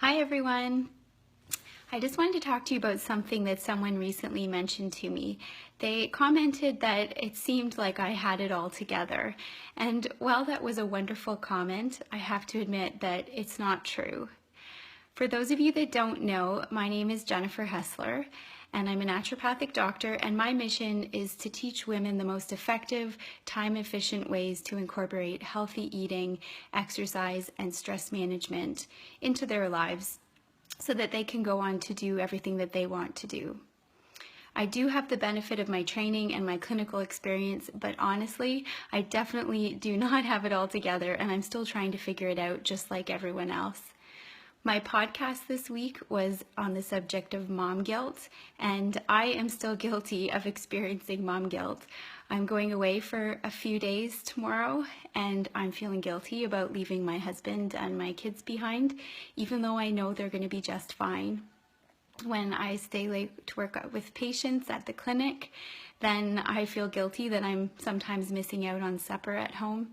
Hi everyone. I just wanted to talk to you about something that someone recently mentioned to me. They commented that it seemed like I had it all together. And while that was a wonderful comment, I have to admit that it's not true. For those of you that don't know, my name is Jennifer Hessler, and I'm a naturopathic doctor, and my mission is to teach women the most effective, time-efficient ways to incorporate healthy eating, exercise, and stress management into their lives so that they can go on to do everything that they want to do. I do have the benefit of my training and my clinical experience, but honestly, I definitely do not have it all together, and I'm still trying to figure it out just like everyone else. My podcast this week was on the subject of mom guilt, and I am still guilty of experiencing mom guilt. I'm going away for a few days tomorrow, and I'm feeling guilty about leaving my husband and my kids behind, even though I know they're going to be just fine. When I stay late to work with patients at the clinic, then I feel guilty that I'm sometimes missing out on supper at home.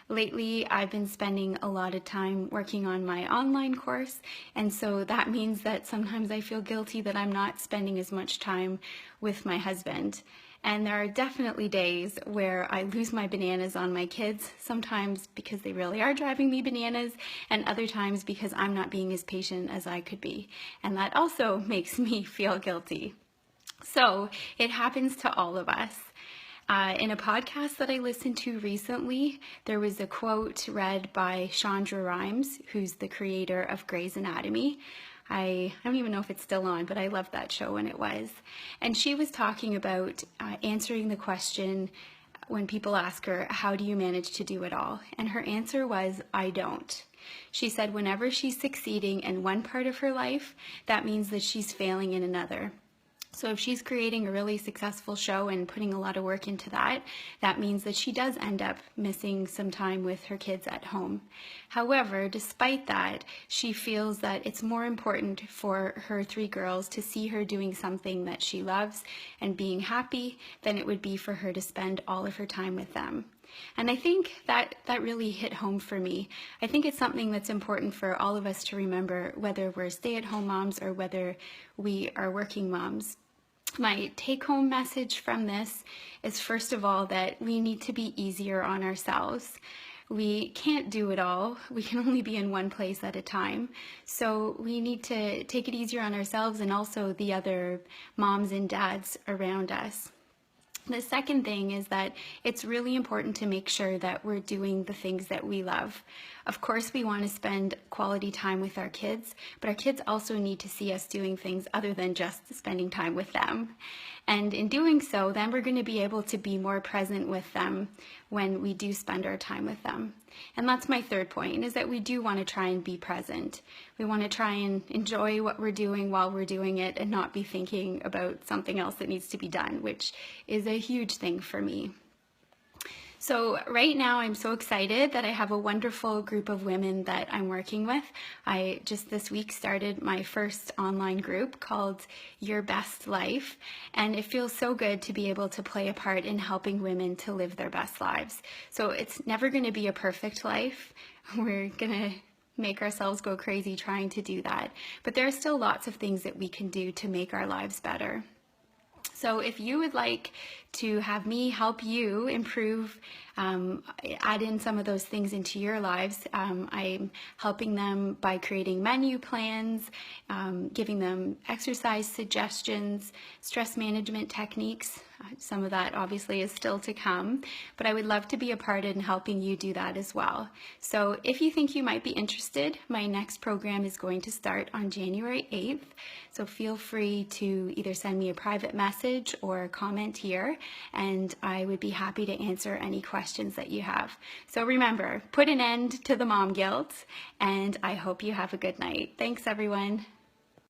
Lately, I've been spending a lot of time working on my online course, and so that means that sometimes I feel guilty that I'm not spending as much time with my husband. And there are definitely days where I lose my bananas on my kids, sometimes because they really are driving me bananas, and other times because I'm not being as patient as I could be. And that also makes me feel guilty. So it happens to all of us. In a podcast that I listened to recently, there was a quote read by Shonda Rhimes, who's the creator of Grey's Anatomy. I don't even know if it's still on, but I loved that show when it was. And she was talking about answering the question when people ask her, how do you manage to do it all? And her answer was, I don't. She said whenever she's succeeding in one part of her life, that means that she's failing in another. So if she's creating a really successful show and putting a lot of work into that, that means that she does end up missing some time with her kids at home. However, despite that, she feels that it's more important for her 3 girls to see her doing something that she loves and being happy than it would be for her to spend all of her time with them. And I think that really hit home for me. I think it's something that's important for all of us to remember, whether we're stay-at-home moms or whether we are working moms. My take-home message from this is, first of all, that we need to be easier on ourselves. We can't do it all. We can only be in one place at a time. So we need to take it easier on ourselves and also the other moms and dads around us. The second thing is that it's really important to make sure that we're doing the things that we love. Of course, we want to spend quality time with our kids, but our kids also need to see us doing things other than just spending time with them. And in doing so, then we're going to be able to be more present with them when we do spend our time with them. And that's my third point, is that we do want to try and be present. We want to try and enjoy what we're doing while we're doing it and not be thinking about something else that needs to be done, which is a huge thing for me. So right now I'm so excited that I have a wonderful group of women that I'm working with. I just this week started my first online group called Your Best Life, and it feels so good to be able to play a part in helping women to live their best lives. So it's never going to be a perfect life. We're going to make ourselves go crazy trying to do that, but there are still lots of things that we can do to make our lives better. So if you would like to have me help you improve, add in some of those things into your lives, I'm helping them by creating menu plans, giving them exercise suggestions, stress management techniques. Some of that obviously is still to come, but I would love to be a part in helping you do that as well. So if you think you might be interested, my next program is going to start on January 8th. So feel free to either send me a private message or comment here, and I would be happy to answer any questions that you have. So remember, put an end to the mom guilt, and I hope you have a good night. Thanks, everyone.